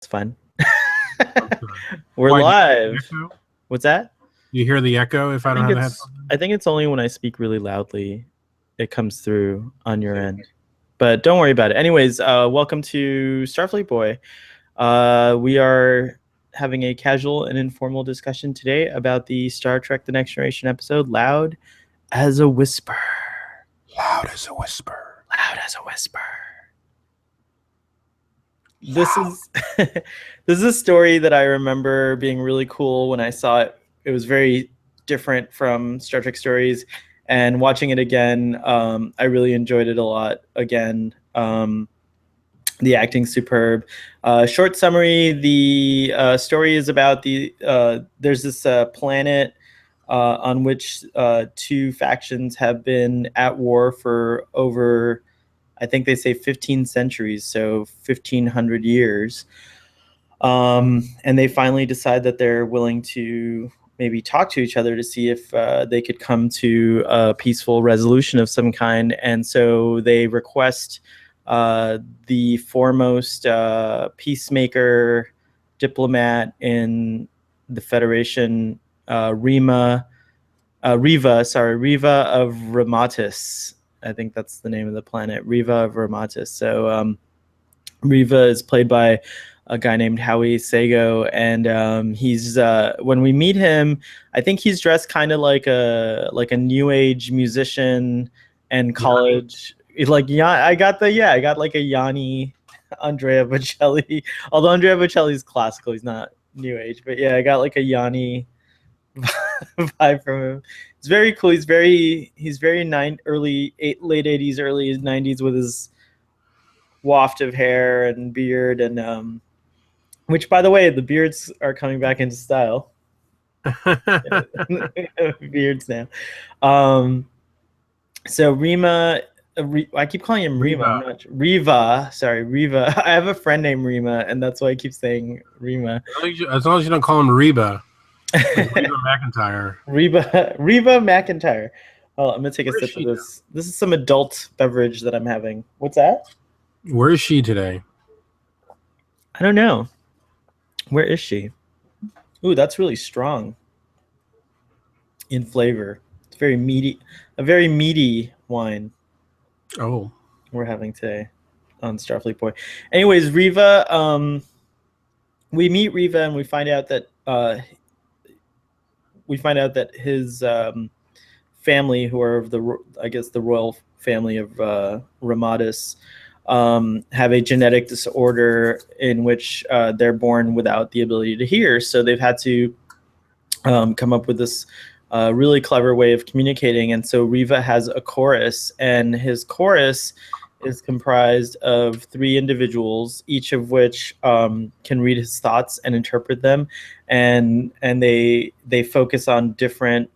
It's fine. I'm sorry. We're Why, do you hear live. the echo? What's that? Do you hear the echo if I I don't think have the it's headphones in? I think it's only when I speak really loudly it comes through on your See. end. But don't worry about it. Anyways, welcome to Starfleet Boy. We are having a casual and informal discussion today about the Star Trek The Next Generation episode, Loud as a Whisper. Loud as a whisper. Loud as a whisper. This is this is a story that I remember being really cool when I saw it. It was very different from Star Trek stories, and watching it again, I really enjoyed it a lot. Again, the acting superb. Short summary: the story is about there's this planet on which two factions have been at war for over, I think they say 15 centuries, so 1500 years. And they finally decide that they're willing to maybe talk to each other to see if they could come to a peaceful resolution of some kind. And so they request the foremost peacemaker diplomat in the Federation, Riva of Rematis. I think that's the name of the planet, Riva of Rematis. So Riva is played by a guy named Howie Sago, and he's when we meet him, I think he's dressed kind of like a new age musician and college. I got like a Yanni Andrea Bocelli. Although Andrea Bocelli's classical, he's not new age, but yeah, I got like a Yanni vibe from him. It's very cool. He's very late 80s, early 90s with his waft of hair and beard, and which, by the way, the beards are coming back into style. Beards now. So Rima, I keep calling him Rima. Riva. Sorry, Riva. I have a friend named Rima, and that's why I keep saying Rima. As long as you don't call him Reba. Like Reba McEntire. Riva McIntyre. Oh, I'm gonna take a sip of this. This is some adult beverage that I'm having. What's that? Where is she today? I don't know. Where is she? Ooh, that's really strong in flavor. It's very meaty, a very meaty wine. Oh, we're having today on Starfleet Boy. Anyways, Riva, we meet Riva and we find out that his family, who are of the royal family of Rematis, have a genetic disorder in which they're born without the ability to hear. So they've had to come up with this really clever way of communicating. And so Riva has a chorus, and his chorus is comprised of three individuals, each of which can read his thoughts and interpret them. And they focus on different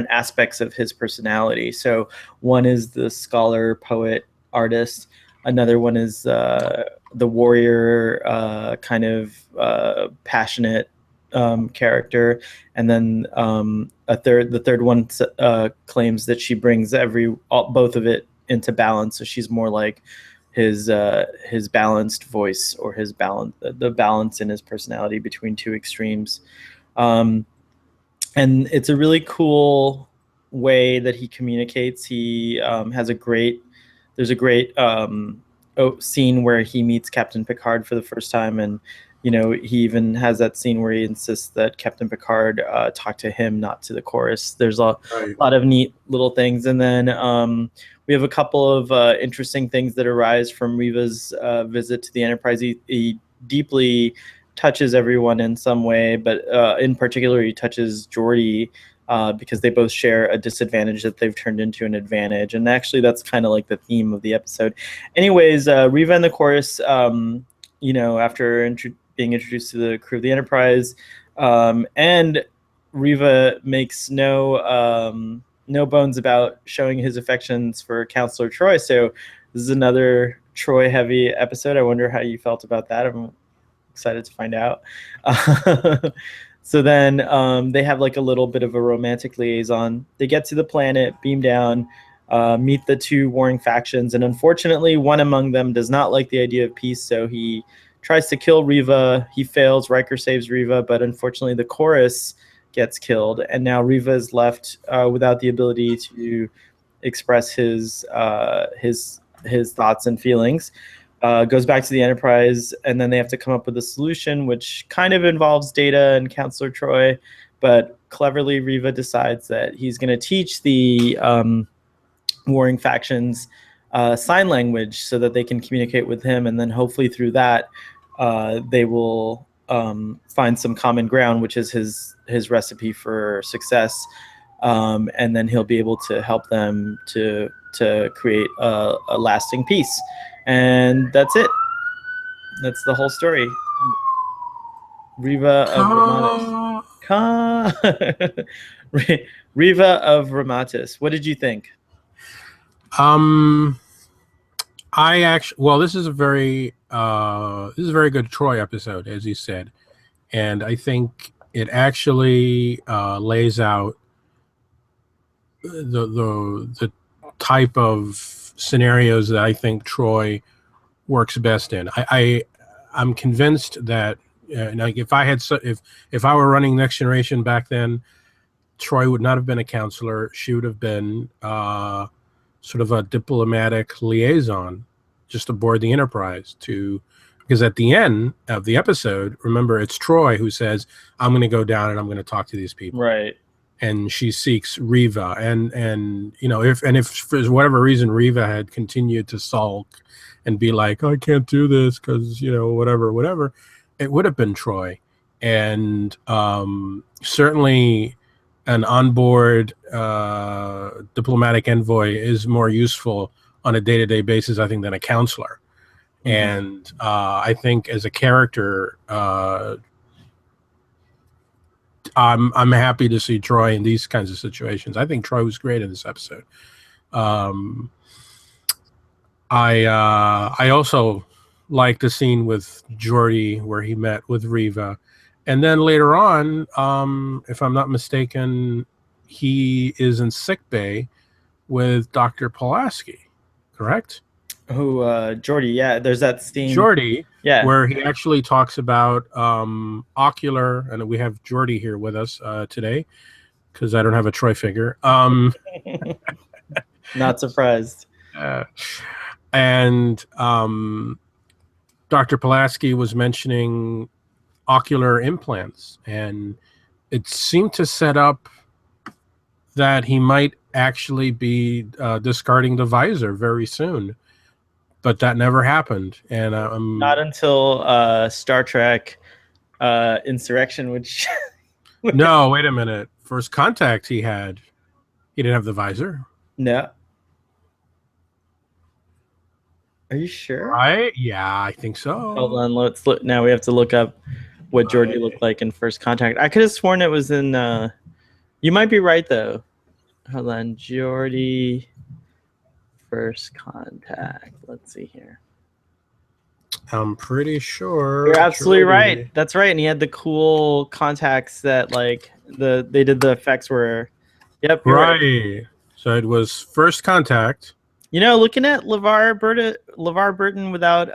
aspects of his personality. So one is the scholar, poet, artist. Another one is the warrior, kind of passionate character, and then the third one claims that she brings both of it into balance. So she's more like his balanced voice, or the balance in his personality between two extremes. And it's a really cool way that he communicates. He there's a great scene where he meets Captain Picard for the first time, and he even has that scene where he insists that Captain Picard talk to him, not to the chorus. There's a lot of neat little things, and then we have a couple of interesting things that arise from Riva's visit to the Enterprise. He deeply touches everyone in some way, but in particular he touches Geordi, because they both share a disadvantage that they've turned into an advantage. And actually that's kind of like the theme of the episode. Anyways, Riva and the chorus, after being introduced to the crew of the Enterprise, and Riva makes no bones about showing his affections for Counselor Troi. So this is another Troi heavy episode. I wonder how you felt about that. I'm excited to find out. So then they have like a little bit of a romantic liaison. They get to the planet, beam down, meet the two warring factions, and unfortunately one among them does not like the idea of peace, so he tries to kill Riva. He fails. Riker saves Riva, but unfortunately the chorus gets killed, and now Riva is left without the ability to express his thoughts and feelings. Goes back to the Enterprise, and then they have to come up with a solution, which kind of involves Data and Counselor Troi. But cleverly, Riva decides that he's going to teach the warring factions sign language so that they can communicate with him, and then hopefully through that they will find some common ground, which is his recipe for success, and then he'll be able to help them to create a lasting peace. And that's it. That's the whole story. Riva of Rematis. Riva of Rematis. What did you think? I actually, well, this is a very good Troi episode, as you said, and I think it actually lays out the type of scenarios that I think Troi works best in. I'm convinced that like if I were running Next Generation back then, Troi would not have been a counselor. She would have been sort of a diplomatic liaison just aboard the Enterprise because at the end of the episode, remember, it's Troi who says, I'm going to go down and I'm going to talk to these people. Right. And she seeks Riva, and if for whatever reason Riva had continued to sulk and be like, I can't do this because whatever, it would have been Troi. And certainly an onboard diplomatic envoy is more useful on a day-to-day basis, I think, than a counselor. Mm-hmm. And I think as a character, I'm happy to see Troi in these kinds of situations. I think Troi was great in this episode. I also like the scene with Geordi where he met with Riva, and then later on, if I'm not mistaken, he is in sickbay with Dr. Pulaski, correct? Who, Geordi? Yeah, there's that scene. Geordi, yeah, where he actually talks about ocular, and we have Geordi here with us today because I don't have a Troi figure. Not surprised. And Dr. Pulaski was mentioning ocular implants, and it seemed to set up that he might actually be discarding the visor very soon. But that never happened, and not until Star Trek Insurrection, which no, wait a minute. First Contact, he didn't have the visor. No. Are you sure? Right? Yeah, I think so. Hold on, let's look. Now we have to look up what Geordi looked like in First Contact. I could have sworn it was in. You might be right though. Hold on, Geordi. First Contact. Let's see here. I'm pretty sure. You're absolutely right. That's right. And he had the cool contacts that they did the effects where. Yep. Right. So it was First Contact. Looking at LeVar Burton without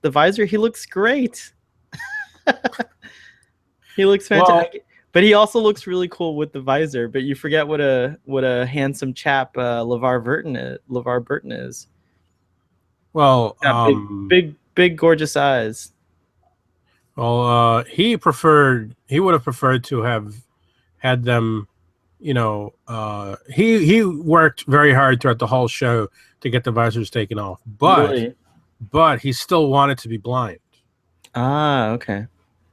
the visor, he looks great. He looks fantastic. Well, but he also looks really cool with the visor. But you forget what a handsome chap LeVar Burton is. Well, big, gorgeous eyes. Well, he would have preferred to have had them. He worked very hard throughout the whole show to get the visors taken off, but he still wanted to be blind. Ah, okay.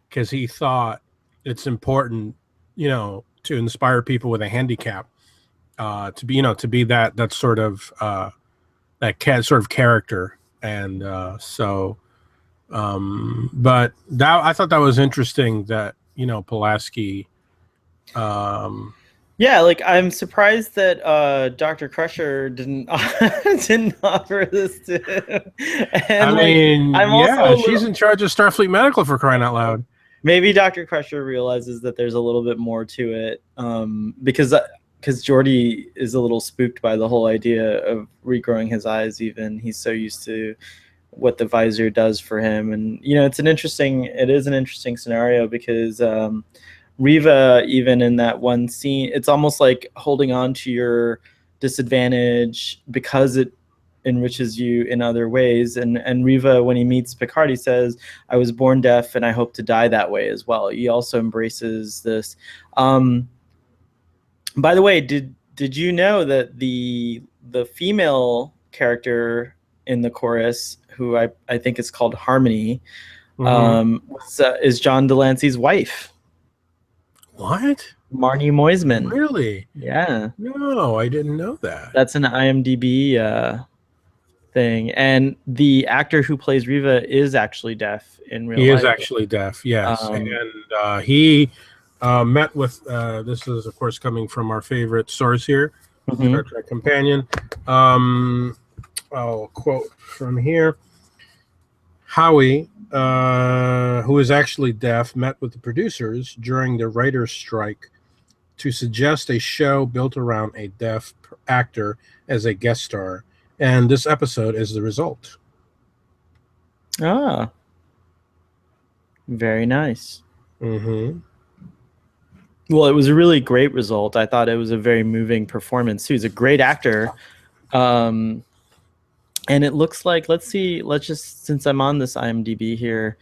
Because he thought it's important, to inspire people with a handicap, to be that sort of sort of character, and but that I thought that was interesting that Pulaski. Yeah, I'm surprised that Dr. Crusher didn't offer this to him. And she's in charge of Starfleet Medical, for crying out loud. Maybe Dr. Crusher realizes that there's a little bit more to it, because Geordi is a little spooked by the whole idea of regrowing his eyes. Even he's so used to what the visor does for him. And it is an interesting scenario because Riva, even in that one scene, it's almost like holding on to your disadvantage because it enriches you in other ways. And Riva, when he meets Picard, he says, I was born deaf and I hope to die that way as well. He also embraces this. By the way, did you know that the female character in the chorus, who I think is called Harmony, is John Delancey's wife? What? Marnie Moisman. Really? Yeah. No, I didn't know that. That's an IMDb thing. And the actor who plays Riva is actually deaf in real life. He is actually deaf, yes. And he met with, this is, of course, coming from our favorite source here, Star Trek Companion. I'll quote from here. Howie, who is actually deaf, met with the producers during the writer's strike to suggest a show built around a deaf actor as a guest star. And this episode is the result. Ah. Very nice. Mm-hmm. Well, it was a really great result. I thought it was a very moving performance too. He's a great actor. And it looks like, since I'm on this IMDb here,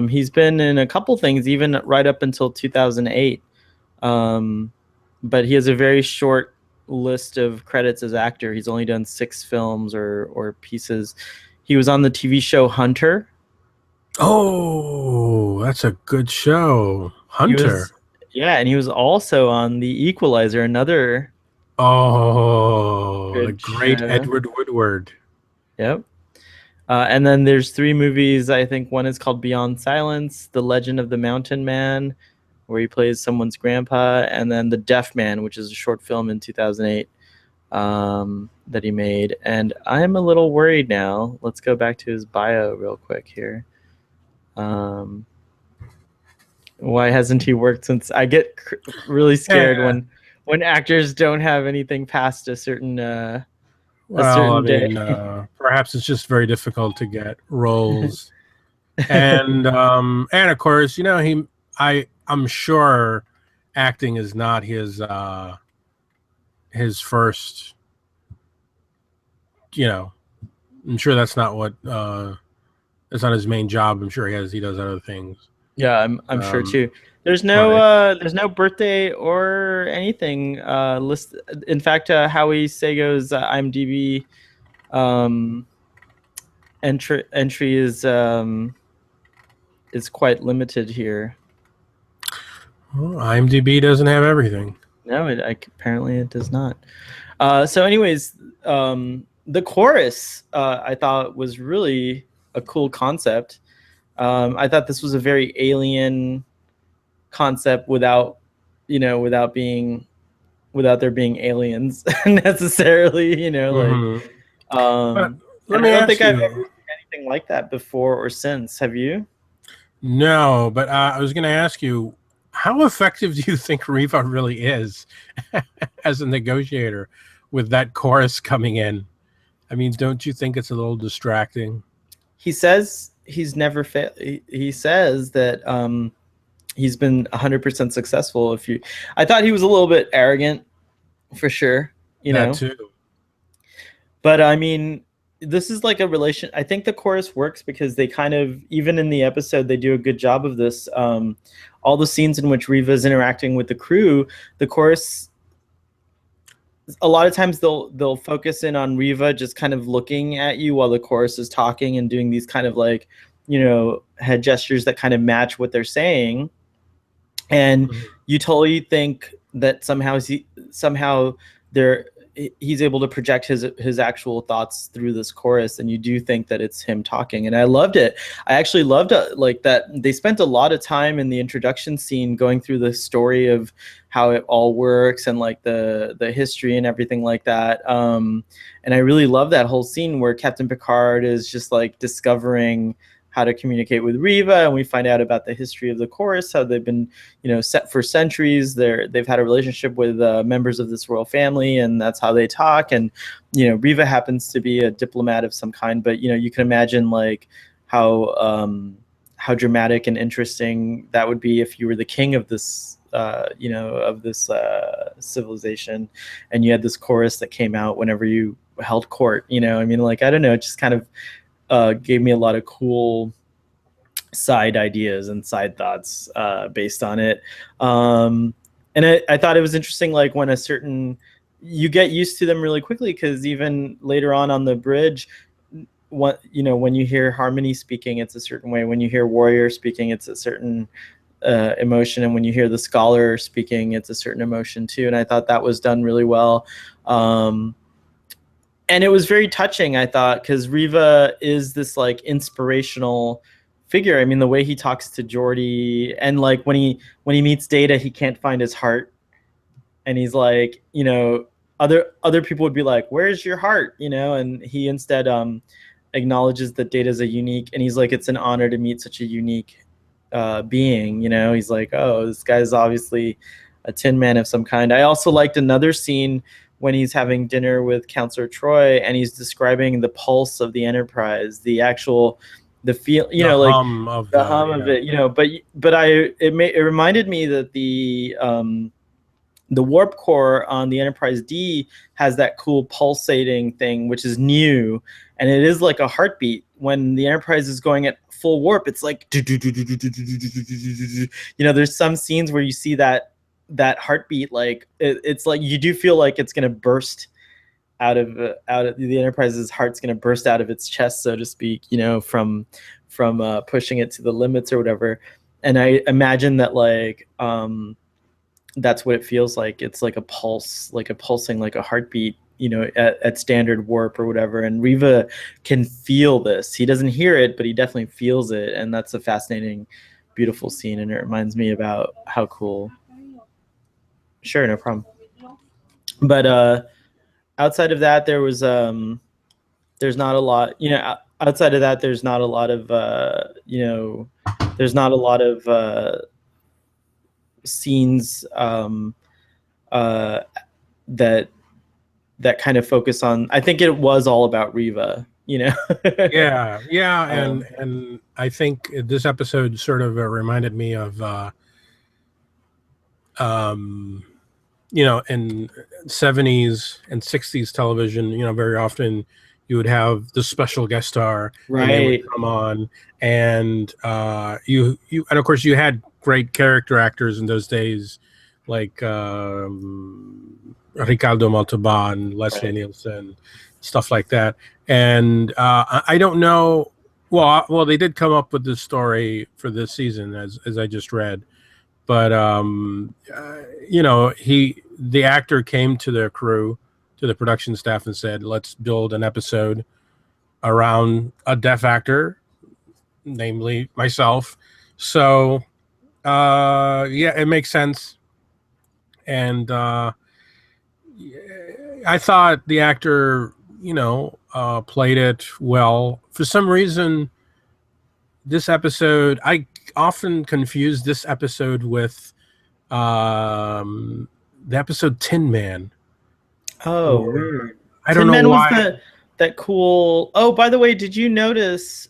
he's been in a couple things, even right up until 2008. But he has a very short list of credits as actor. He's only done 6 films or pieces. He was on the TV show Hunter. Oh, that's a good show. Hunter. And he was also on The Equalizer, another. Oh, the great Edward Woodward. Yep. And then there's 3 movies. I think one is called Beyond Silence, The Legend of the Mountain Man, where he plays someone's grandpa, and then The Deaf Man, which is a short film in 2008 that he made. And I'm a little worried now. Let's go back to his bio real quick here. Why hasn't he worked since? I get really scared when actors don't have anything past a certain day. Perhaps it's just very difficult to get roles, and of course, I'm sure acting is not his first. I'm sure that's not what that's not his main job. I'm sure he does other things. Yeah, I'm sure too. There's no birthday or anything listed. In fact, Howie Sego's IMDb entry is quite limited here. Well, IMDb doesn't have everything. No, apparently it does not. So, anyways, the chorus I thought was really a cool concept. I thought this was a very alien concept without there being aliens necessarily. I don't think I've ever seen anything like that before or since. Have you? No, but I was going to ask you, how effective do you think Riva really is as a negotiator with that chorus coming in? I mean, don't you think it's a little distracting? He says he's never failed. He says that he's been 100% successful. I thought he was a little bit arrogant, for sure. That too. But I mean, this is like a relation. I think the chorus works because they kind of, even in the episode, they do a good job of this. All the scenes in which Riva is interacting with the crew, the chorus, a lot of times they'll focus in on Riva just kind of looking at you while the chorus is talking and doing these kind of like, head gestures that kind of match what they're saying. And you totally think that somehow he's able to project his actual thoughts through this chorus, and you do think that it's him talking. And I loved it. I actually loved like that they spent a lot of time in the introduction scene going through the story of how it all works and like the history and everything like that. And I really love that whole scene where Captain Picard is just like discovering how to communicate with Riva, and we find out about the history of the chorus, how they've been, set for centuries. They've had a relationship with members of this royal family, and that's how they talk. And Riva happens to be a diplomat of some kind, but you can imagine like how dramatic and interesting that would be if you were the king of this civilization, and you had this chorus that came out whenever you held court. I don't know, it just kind of gave me a lot of cool side ideas and side thoughts based on it. And I thought it was interesting, like when you get used to them really quickly, because even later on the bridge, when you hear Harmony speaking, it's a certain way. When you hear Warrior speaking, it's a certain emotion, and when you hear the Scholar speaking, it's a certain emotion too. And I thought that was done really well. And it was very touching, I thought, because Riva is this like inspirational figure. The way he talks to Geordi, and like when he meets Data, he can't find his heart, and he's like, other people would be like, "Where's your heart?" And he instead acknowledges that Data is a unique, and he's like, "It's an honor to meet such a unique being." He's like, "Oh, this guy's obviously a Tin Man of some kind." I also liked another scene when he's having dinner with Counselor Troi, and he's describing the pulse of the Enterprise, the feel, hum of the hum of it, but it reminded me that the warp core on the Enterprise D has that cool pulsating thing, which is new, and it is like a heartbeat. When the Enterprise is going at full warp, it's like, there's some scenes where you see that heartbeat, like it's like you do feel like it's going to burst out of the Enterprise's heart's going to burst out of its chest, so to speak, from pushing it to the limits or whatever. And I imagine that like that's what it feels like. It's like a pulse, like a pulsing, like a heartbeat, at standard warp or whatever. And Riva can feel this. He doesn't hear it, but he definitely feels it. And that's a fascinating, beautiful scene. And it reminds me about how cool. Sure, no problem. But outside of that, there's not a lot, outside of that, there's not a lot of, there's not a lot of scenes that kind of focus on, I think it was all about Riva, yeah. And I think this episode sort of reminded me of in 70s and 60s television, very often you would have the special guest star, right, and they would come on, and you and of course you had great character actors in those days, like Ricardo Montalban, Leslie right. Nielsen, stuff like that. And I don't know. Well, they did come up with this story for this season, as I just read. But the actor came to the crew, to the production staff, and said, "Let's build an episode around a deaf actor, namely myself." So it makes sense. And I thought the actor, played it well. For some reason, this episode, I often confuse this episode with the episode Tin Man. Oh, weird. I don't know why. Was that cool. Oh, by the way, did you notice?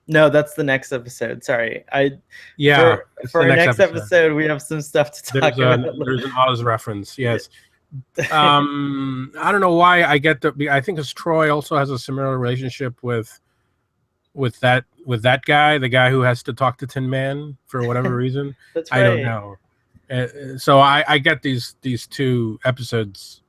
No, that's the next episode. Sorry, for our next episode, we have some stuff to talk about. There's an Oz reference. Yes. I don't know why I get I think it's Troi also has a similar relationship with that guy, the guy who has to talk to Tin Man for whatever reason. That's right. I don't know. So I get these two episodes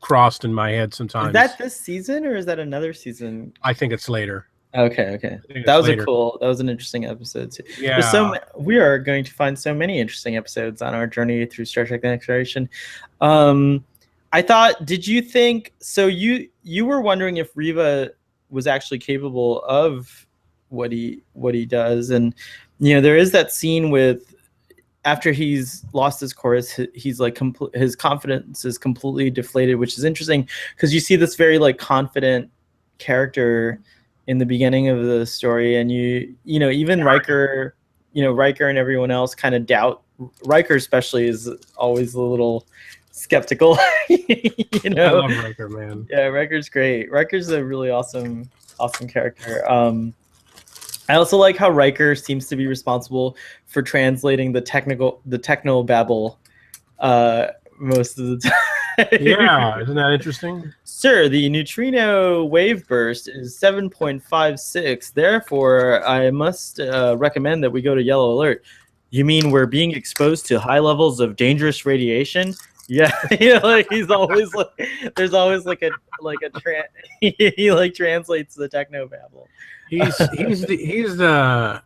crossed in my head sometimes. Is that this season or is that another season? I think it's later. Okay. That was later. That was an interesting episode too. Yeah. We are going to find so many interesting episodes on our journey through Star Trek: The Next Generation. I thought, did you think, so you were wondering if Riva was actually capable of what he does, and there is that scene with, after he's lost his chorus, he's like his confidence is completely deflated, which is interesting because you see this very like confident character in the beginning of the story, and even Riker, Riker and everyone else kind of doubt Riker, especially, is always a little skeptical. I love Riker, man. Yeah, Riker's great. Riker's a really awesome character. I also like how Riker seems to be responsible for translating the techno babble most of the time. Yeah, isn't that interesting? Sir, the neutrino wave burst is 7.56. Therefore, I must recommend that we go to yellow alert. You mean we're being exposed to high levels of dangerous radiation? Yeah, like he's always like, there's always like a he like translates the techno babble. He's the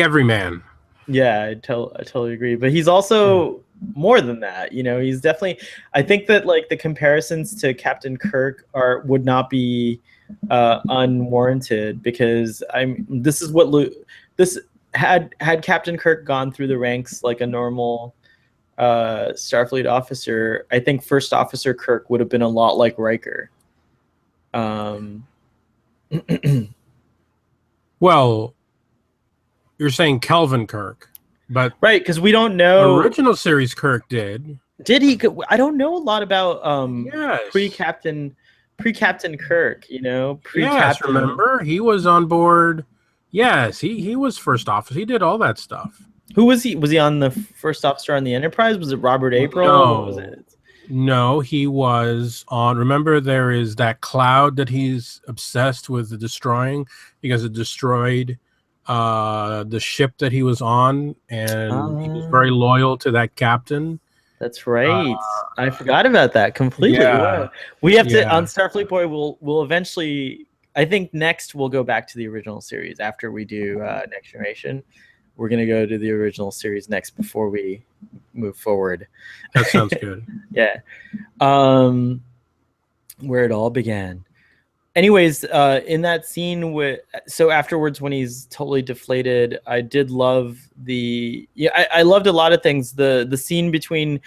everyman. Yeah, I totally agree. But he's also more than that. He's definitely. I think that like the comparisons to Captain Kirk would not be unwarranted, because this is what this had Captain Kirk gone through the ranks like a normal Starfleet officer. I think First Officer Kirk would have been a lot like Riker. Well, you're saying Kelvin Kirk, but right, because we don't know. Original series Kirk did he? I don't know a lot about yes. pre-Captain Kirk. Yes, remember he was on board. Yes, he was first officer. He did all that stuff. Who was he? Was he on the First Officer on the Enterprise? Was it Robert April? No. What was it? No, he was on. Remember, there is that cloud that he's obsessed with destroying because it destroyed the ship that he was on, and he was very loyal to that captain. That's right. I forgot about that completely. Yeah. We have to on Starfleet Boy. We'll eventually. I think next we'll go back to the original series after we do Next Generation. We're gonna go to the original series next before we move forward. That sounds good. Yeah. Where it all began. Anyways, in that scene so afterwards when he's totally deflated, I did love I loved a lot of things. The scene between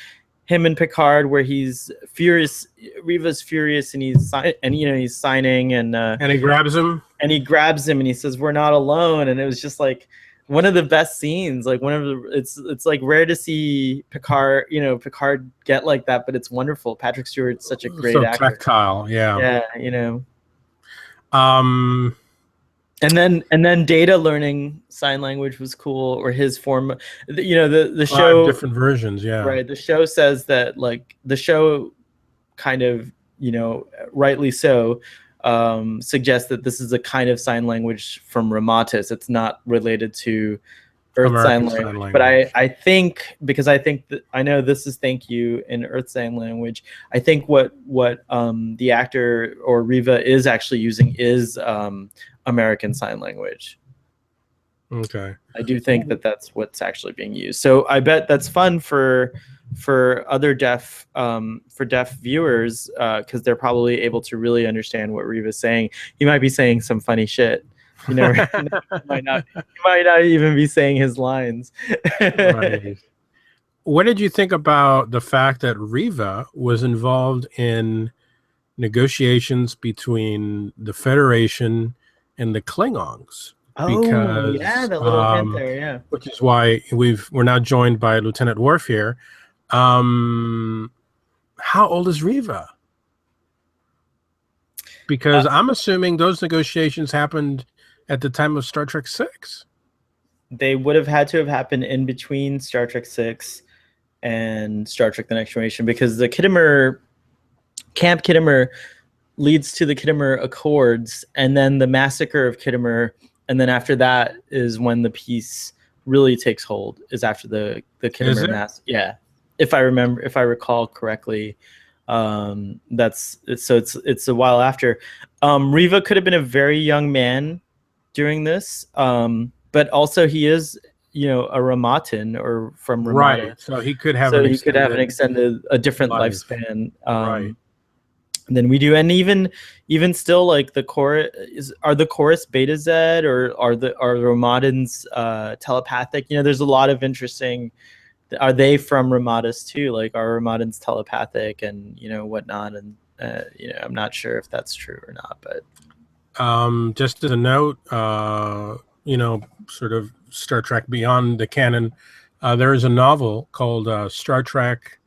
him and Picard where he's furious, Riva's furious, and he's signing and he grabs him and he says, "We're not alone," and it was just like one of the best scenes. Like it's like rare to see Picard get like that, but it's wonderful. Patrick Stewart's such a great actor. Tactile, yeah. Yeah, and then Data learning sign language was cool, or his form. The show, 5 different versions, yeah. Right. The show says that the show kind of rightly so suggests that this is a kind of sign language from Rematis. It's not related to Earth sign language. But I think, because I think that I know this is thank you in Earth sign language, I think what the actor or Riva is actually using is American Sign Language. Okay. I do think that that's what's actually being used. So I bet that's fun for other deaf viewers, because they're probably able to really understand what Riva's saying. He might be saying some funny shit. He might not even be saying his lines. Right. What did you think about the fact that Riva was involved in negotiations between the Federation and the Klingons? Because, yeah, that little hint there, yeah. Which is why we're now joined by Lieutenant Worf here. How old is Riva? Because I'm assuming those negotiations happened at the time of Star Trek VI. They would have had to have happened in between Star Trek VI and Star Trek: The Next Generation, because the Camp Khitomer leads to the Khitomer Accords, and then the massacre of Khitomer, and then after that is when the peace really takes hold. Is after the Khitomer mass. Yeah, if I recall correctly. It's a while after. Riva could have been a very young man during this, but also he is a Ramatan, or from Ramata. Right, so he could have a different lifespan. Right. Than we do, and even still, like the chorus are the chorus Beta Z, or are the Ramatans telepathic? There's a lot of interesting. Are they from Rematis too? Like, are Ramatans telepathic and whatnot? And I'm not sure if that's true or not, but Just as a note, sort of Star Trek beyond the canon, there is a novel called Star Trek: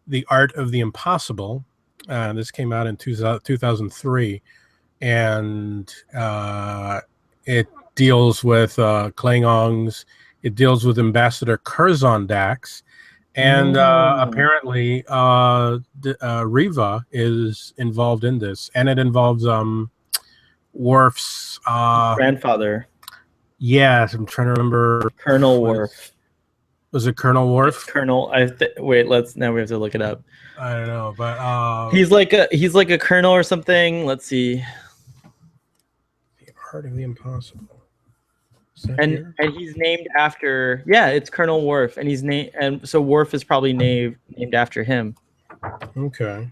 The Art of the Impossible. This came out in 2003, and it deals with Klingons. It deals with Ambassador Curzon Dax, and apparently Riva is involved in this, and it involves Worf's grandfather. Yes, I'm trying to remember. Colonel Worf. Was it Colonel Worf? Colonel. Wait. Now we have to look it up. I don't know, but he's like a colonel or something. Let's see. The Art of the Impossible. And he's named after. Yeah, it's Colonel Worf, and he's named, and so Worf is probably named after him. Okay.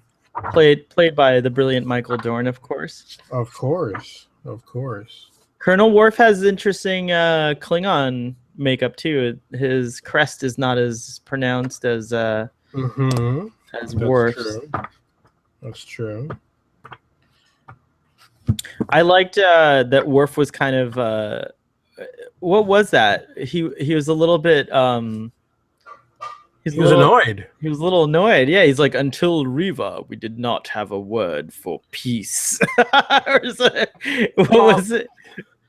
Played by the brilliant Michael Dorn, of course. Of course. Colonel Worf has interesting Klingon makeup too. His crest is not as pronounced as Worf's. That's true. I liked that Worf was kind of what was that? He was a little bit he was annoyed. He was a little annoyed. Yeah, he's like, until Riva, we did not have a word for peace. What was it?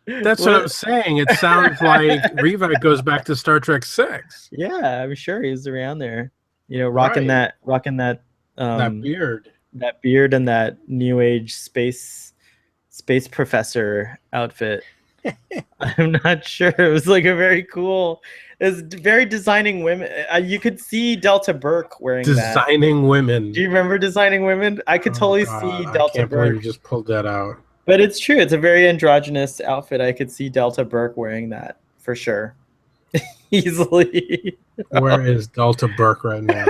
That's what I'm saying. It sounds like Riva goes back to Star Trek 6. Yeah, I'm sure he's around there. Rocking that beard. That beard and that new age space professor outfit. I'm not sure. It was like a very cool. It's very designing women. You could see Delta Burke wearing designing women. Do you remember Designing Women? I could totally see Delta I can't Burke. believe you just pulled that out. But it's true. It's a very androgynous outfit. I could see Delta Burke wearing that for sure. Easily. Where is Delta Burke right now?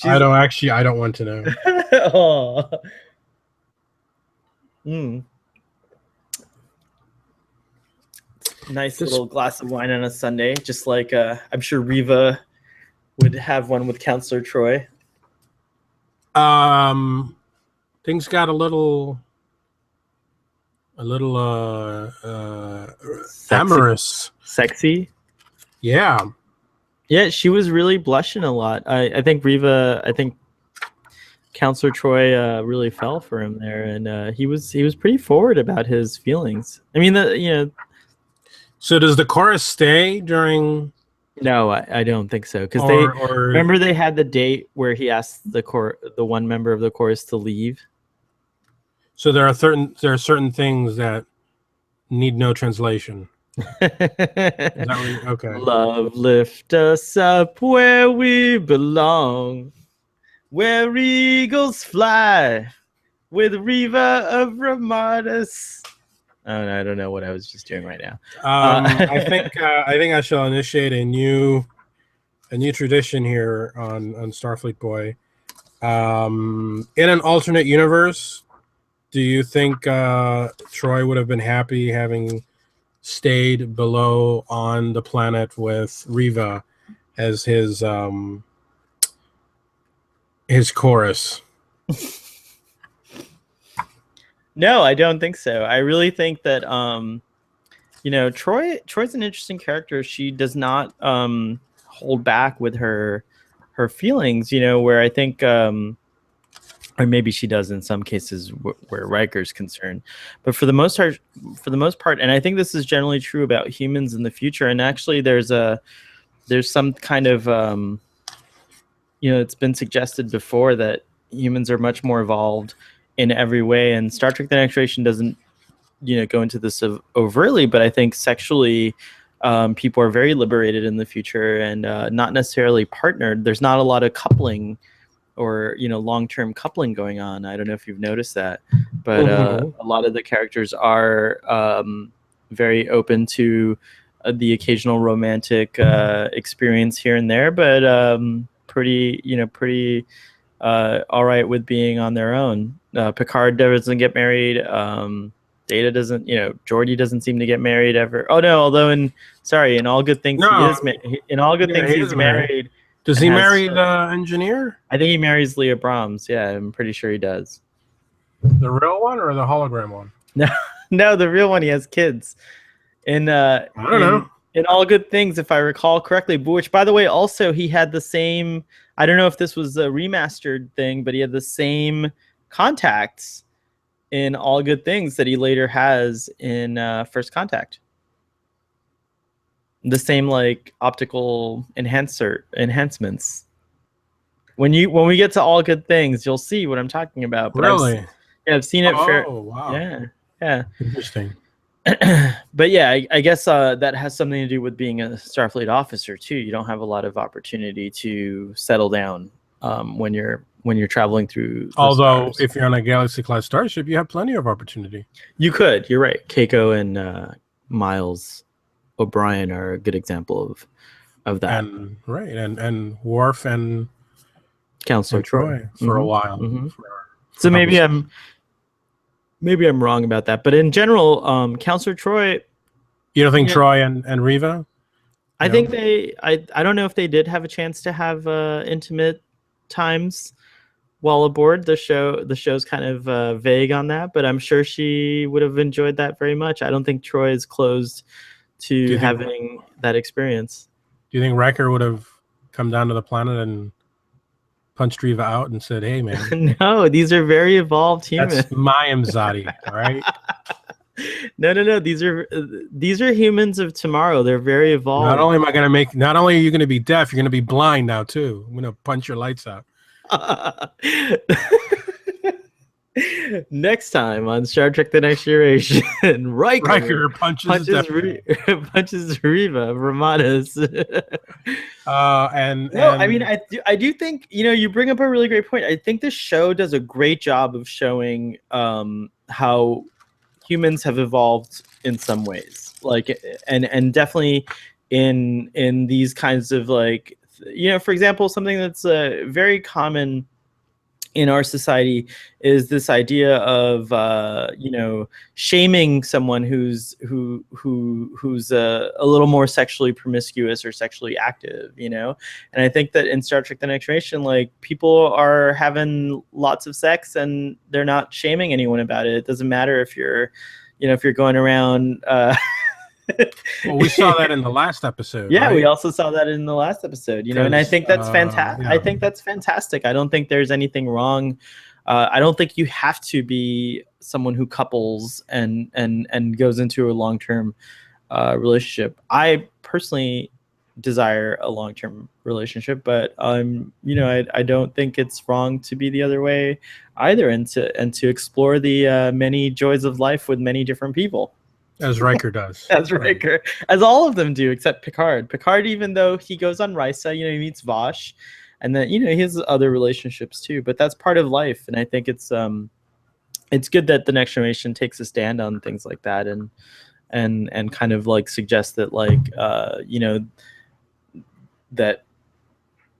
I don't want to know. Oh. Mm. Nice little glass of wine on a Sunday, just like I'm sure Riva would have one with Counselor Troi. Things got a little amorous. Sexy? Yeah. Yeah, she was really blushing a lot. I think Counselor Troi really fell for him there, and he was pretty forward about his feelings. I mean, So does the chorus stay during? No, I don't think so. Because remember they had the date where he asked the one member of the chorus to leave. So there are certain things that need no translation. Okay. Love, lift us up where we belong, where eagles fly, with Riva of Rematis. Oh, no, I don't know what I was just doing right now. I think I shall initiate a new tradition here on Starfleet Boy. In an alternate universe, do you think Troi would have been happy having stayed below on the planet with Riva as his chorus? No, I don't think so. I really think that Troi's an interesting character. She does not hold back with her feelings, where I think or maybe she does in some cases where Riker's concerned. But for the most part, and I think this is generally true about humans in the future, and actually there's some kind of it's been suggested before that humans are much more evolved in every way, and Star Trek: The Next Generation doesn't go into this overtly, but I think sexually people are very liberated in the future and not necessarily partnered. There's not a lot of coupling or long-term coupling going on. I don't know if you've noticed that, but a lot of the characters are very open to the occasional romantic experience here and there, but pretty all right with being on their own. Picard doesn't get married. Data doesn't. Geordi doesn't seem to get married ever. Oh no, although in All Good Things he is. In All Good Things he's married. Does he marry the engineer? I think he marries Leah Brahms. Yeah, I'm pretty sure he does. The real one or the hologram one? No, no, the real one. He has kids in I don't know. in All Good Things, if I recall correctly. Which, by the way, also he had the same. I don't know if this was a remastered thing, but he had the same contacts in All Good Things that he later has in First Contact. The same like optical enhancements. When we get to All Good Things, you'll see what I'm talking about. But Really? I've seen it. Oh, wow. Yeah, yeah. Interesting. But yeah, I guess that has something to do with being a Starfleet officer too. You don't have a lot of opportunity to settle down when you're traveling through. Although, if you're on a Galaxy class starship, you have plenty of opportunity. You could. You're right. Keiko and Miles O'Brien are a good example of that. And right, and Worf and Counselor Troi for a while. So maybe I'm wrong about that, but in general, Counselor Troi. You don't think Troi and Riva? I think I don't know if they did have a chance to have intimate times while aboard the show. The show's kind of vague on that, but I'm sure she would have enjoyed that very much. I don't think Troi is closed to having that experience. Do you think Riker would have come down to the planet and punched Riva out and said, "Hey, man"? No, these are very evolved humans. That's my Mzadi, all right? No. These are humans of tomorrow. They're very evolved. Not only are you going to be deaf, you're going to be blind now too. I'm going to punch your lights out. Next time on Star Trek: The Next Generation, Riker punches Riva of Rematis. I mean, I do think, you bring up a really great point. I think this show does a great job of showing how humans have evolved in some ways, like, and definitely in these kinds of, like, for example, something that's very common in our society is this idea of shaming someone who's a little more sexually promiscuous or sexually active, and I think that in Star Trek: The Next Generation, like, people are having lots of sex and they're not shaming anyone about it. It doesn't matter if you're going around well, we saw that in the last episode. Yeah, right? We also saw that in the last episode, and I think that's fantastic. Yeah. I think that's fantastic. I don't think there's anything wrong. I don't think you have to be someone who couples and goes into a long-term relationship. I personally desire a long-term relationship, but I don't think it's wrong to be the other way either, and to explore the many joys of life with many different people. As Riker does. As Riker. As all of them do, except Picard. Picard, even though he goes on Risa, he meets Vosh, and then, he has other relationships too, but that's part of life. And I think it's good that the Next Generation takes a stand on things like that, and kind of like suggests that, like, that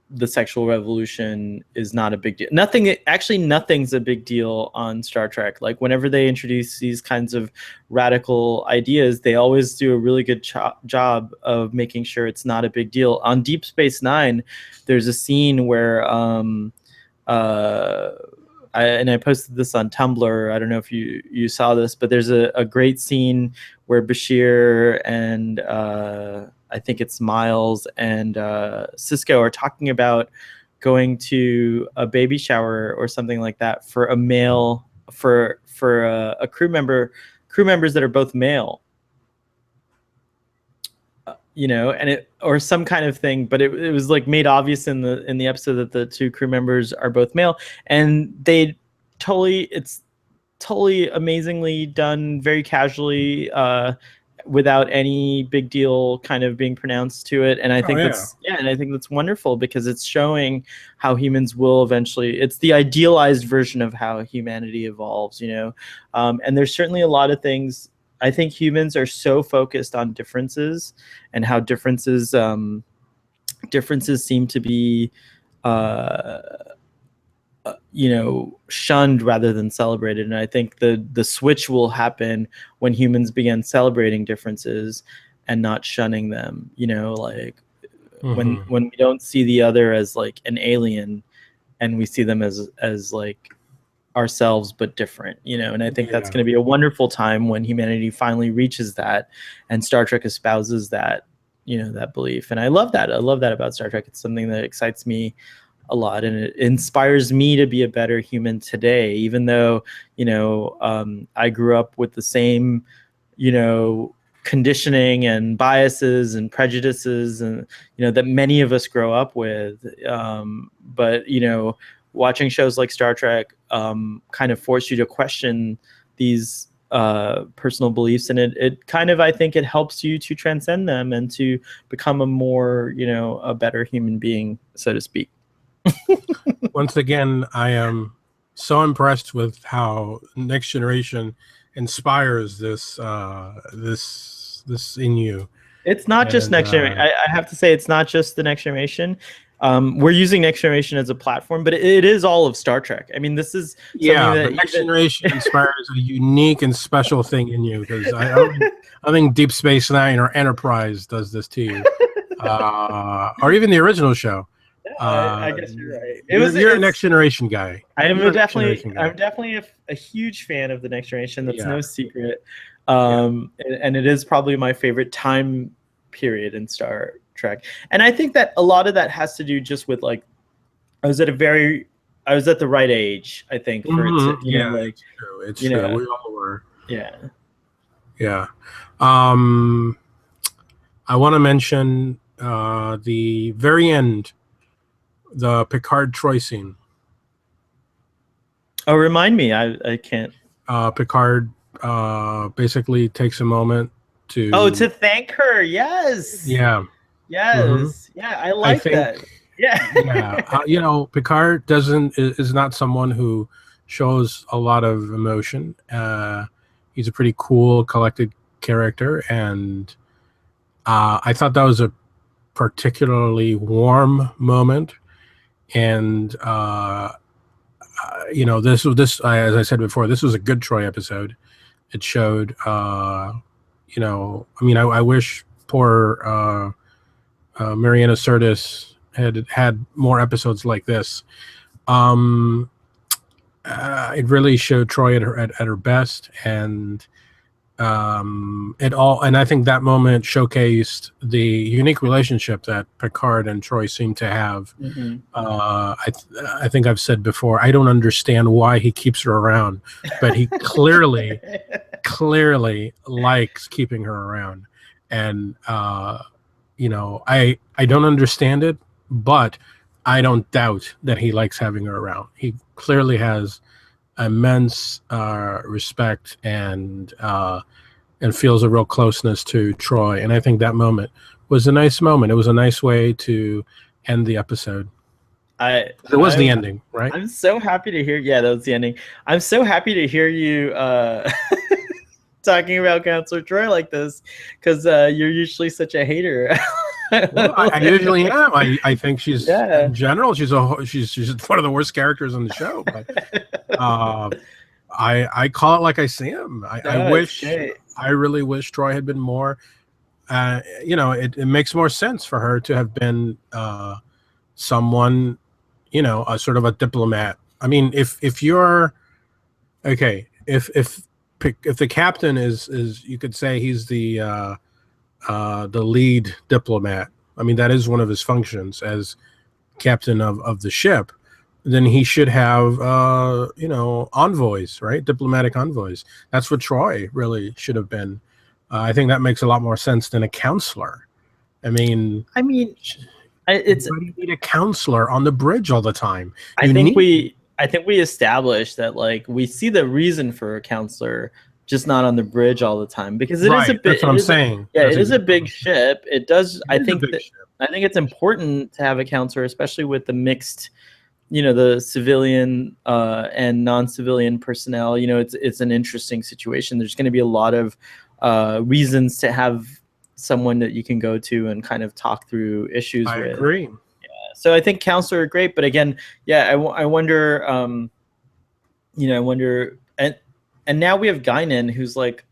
the sexual revolution is not a big deal. Nothing's a big deal on Star Trek. Like, whenever they introduce these kinds of radical ideas, they always do a really good job of making sure it's not a big deal. On Deep Space Nine, there's a scene where I posted this on Tumblr. I don't know if you saw this, but there's a great scene where Bashir and I think it's Miles and Sisko are talking about going to a baby shower or something like that for a male, for a crew members that are both male, and it, or some kind of thing, but it was like made obvious in the episode that the two crew members are both male, and it's totally amazingly done, very casually, without any big deal kind of being pronounced to it. And I think that's wonderful, because it's showing how humans will eventually, it's the idealized version of how humanity evolves, and there's certainly a lot of things. I think humans are so focused on differences and how differences seem to be shunned rather than celebrated. And I think the switch will happen when humans begin celebrating differences and not shunning them, like, when we don't see the other as like an alien, and we see them as like ourselves but different, and I think that's Yeah. going to be a wonderful time when humanity finally reaches that, and Star Trek espouses that, that belief. And I love that about Star Trek. It's something that excites me a lot, and it inspires me to be a better human today, even though I grew up with the same conditioning and biases and prejudices, and that many of us grow up with, but watching shows like Star Trek kind of force you to question these personal beliefs, and it kind of, I think it helps you to transcend them and to become a more a better human being, so to speak. Once again, I am so impressed with how Next Generation inspires this in you. It's not just Next Generation. I have to say, it's not just the Next Generation. We're using Next Generation as a platform, but it is all of Star Trek. I mean, this is something that but Next Generation inspires a unique and special thing in you, because I think Deep Space Nine or Enterprise does this to you, or even the original show. I guess you're right. You're a Next Generation guy. I'm definitely a huge fan of the Next Generation. That's no secret. And it is probably my favorite time period in Star Trek. And I think that a lot of that has to do just with, like, I was at the right age, I think, for it to, it's true. It's true. We all were. Yeah. Yeah. I want to mention the very end, the Picard Troi scene. Oh, remind me. I can't. Picard basically takes a moment to thank her. Yes. Yeah. Yes. Mm-hmm. Yeah, I like that. Yeah. Yeah. Picard is not someone who shows a lot of emotion. He's a pretty cool, collected character, and I thought that was a particularly warm moment. And this as I said before, this was a good Troi episode. It showed I wish poor Mariana Sirtis had more episodes like this. It really showed Troi at her best, and I think that moment showcased the unique relationship that Picard and Troi seem to have. Mm-hmm. I think I've said before, I don't understand why he keeps her around, but he clearly likes keeping her around. And I don't understand it, but I don't doubt that he likes having her around. He clearly has immense respect and feels a real closeness to Troi, and I think that moment was a nice moment. It was a nice way to end the episode. It was the ending, right? I'm so happy to hear. Yeah, that was the ending. I'm so happy to hear you talking about Counselor Troi like this, because you're usually such a hater. Well, I usually am. I think she's in general she's one of the worst characters on the show. But I call it like I see him. I really wish Troi had been more. It makes more sense for her to have been someone, a sort of a diplomat. I mean, if you're okay, if the captain is you could say he's the lead diplomat. I mean, that is one of his functions as captain of the ship. Then he should have, envoys, right? Diplomatic envoys. That's what Troi really should have been. I think that makes a lot more sense than a counselor. I mean, it's why do you need a counselor on the bridge all the time? I think we established that, like, we see the reason for a counselor, just not on the bridge all the time, because it is a bit. That's what I'm saying. It is a big ship. It does. I think it's important to have a counselor, especially with the mixed, the civilian and non-civilian personnel. It's an interesting situation. There's going to be a lot of reasons to have someone that you can go to and kind of talk through issues with. I agree. Yeah. So I think counselor are great, but again, I wonder. I wonder. And now we have Guinan, who's like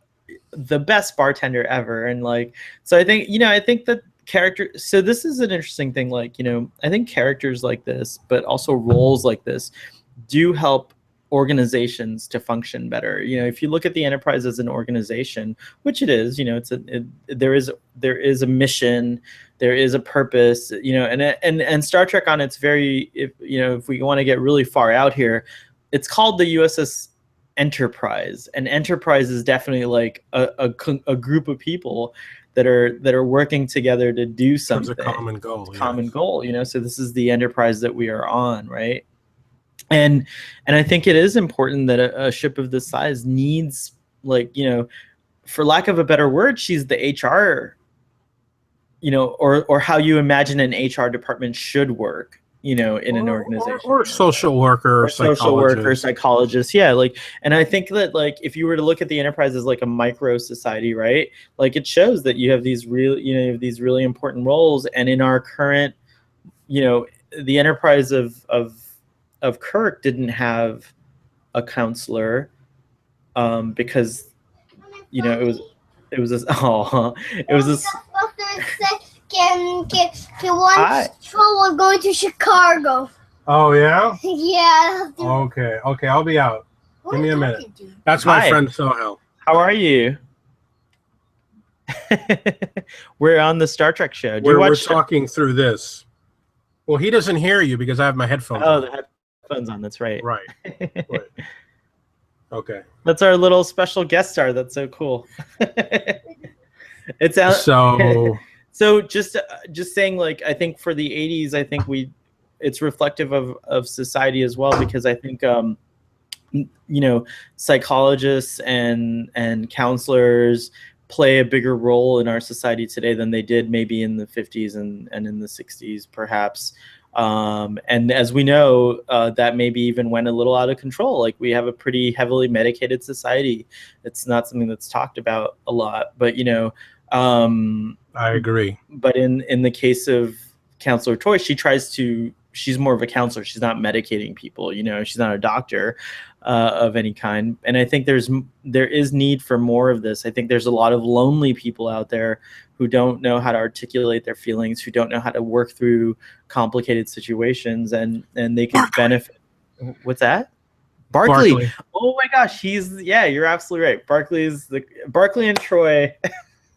the best bartender ever. And like, so I think, I think that so this is an interesting thing. Like, I think characters like this, but also roles like this do help organizations to function better. You know, if you look at the Enterprise as an organization, which it is, you know, there is a mission, there is a purpose, you know, and Star Trek on its very, if we want to get really far out here, it's called the USS Enterprise, and Enterprise is definitely like a group of people that are working together to do something. Towards a common goal. Common goal, you know. So this is the Enterprise that we are on, right? And I think it is important that a ship of this size needs, like, you know, for lack of a better word, she's the HR, you know, or how you imagine an HR department should work, you know, in an organization, or social worker, or social worker, psychologist. Yeah. Like, and I think that, like, if you were to look at the Enterprise as like a micro society, right? Like, it shows that you have these really important roles. And in our current, you know, the Enterprise of Kirk didn't have a counselor, because, you know, it was this, We're going to Chicago. Oh, yeah? Yeah. Okay, I'll be out. Give me a minute. That's my friend Sohel. How are you? We're on the Star Trek show. We're talking through this. Well, he doesn't hear you because I have my headphones on. Oh, the headphones on. That's right. Right. Okay. That's our little special guest star. That's so cool. It's so just saying, like, I think for the 80s, I think it's reflective of society as well, because I think you know, psychologists and counselors play a bigger role in our society today than they did maybe in the 50s and in the 60s, perhaps. And as we know, that maybe even went a little out of control. Like, we have a pretty heavily medicated society. It's not something that's talked about a lot, but, you know, I agree. But in the case of Counselor Troi, she's more of a counselor. She's not medicating people, you know, she's not a doctor of any kind. And I think there is need for more of this. I think there's a lot of lonely people out there who don't know how to articulate their feelings, who don't know how to work through complicated situations, and they can benefit. What's that? Barclay. Oh my gosh, you're absolutely right. Barclay and Troi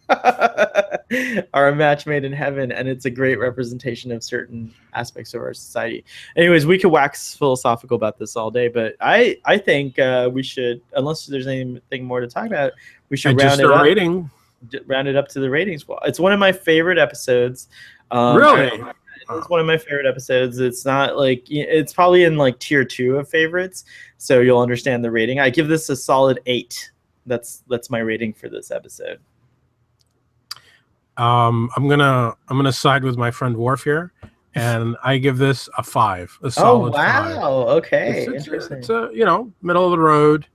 are a match made in heaven, and it's a great representation of certain aspects of our society. Anyways, we could wax philosophical about this all day, but I think we should, unless there's anything more to talk about, we should round it up to the ratings. Well, it's one of my favorite episodes. Really? It's one of my favorite episodes. It's not like, it's probably in like tier 2 of favorites, so you'll understand the rating. I give this a solid 8. That's my rating for this episode. I'm gonna side with my friend Worf here, and I give this a 5, a solid 5. Oh, wow. Okay. It's a you know, middle of the road.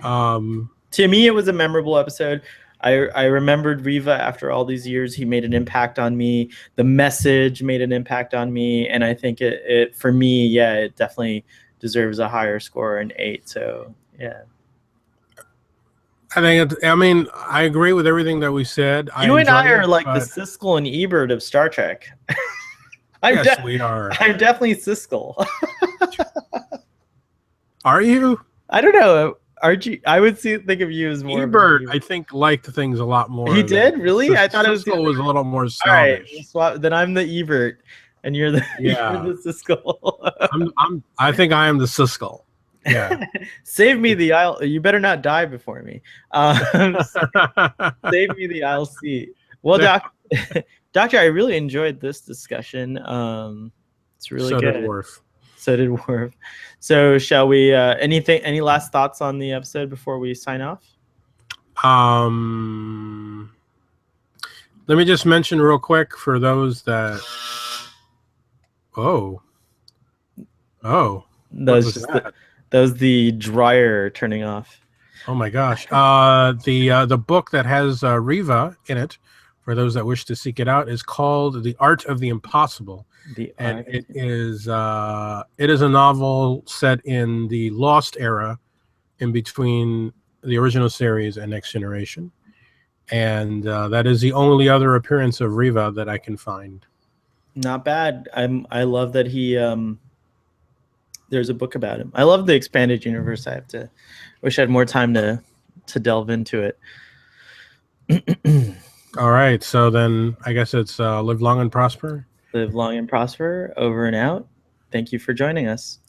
To me, it was a memorable episode. I remembered Riva after all these years. He made an impact on me. The message made an impact on me, and I think it for me, yeah, it definitely deserves a higher score, an 8. So yeah. I mean, I agree with everything that we said. You and I are like the Siskel and Ebert of Star Trek. Yes, we are. I'm definitely Siskel. Are you? I don't know. Aren't you? I would think of you as more. Ebert, I think, liked things a lot more. He did? Really? I thought Siskel was a little more snobbish. All right, then I'm the Ebert, and you're the Siskel. I think I am the Siskel. Yeah. Save me the aisle. You better not die before me. Save me the aisle seat. Well, Doctor, I really enjoyed this discussion. It's really good. So did Worf. So shall we? Any last thoughts on the episode before we sign off? Let me just mention real quick for those that. Oh. That was the dryer turning off. Oh my gosh. The book that has Riva in it, for those that wish to seek it out, is called The Art of the Impossible. It is a novel set in the Lost era, in between the original series and Next Generation. And that is the only other appearance of Riva that I can find. Not bad. I love that he there's a book about him. I love the expanded universe. Wish I had more time to delve into it. All right, so then I guess it's live long and prosper. Live long and prosper. Over and out. Thank you for joining us.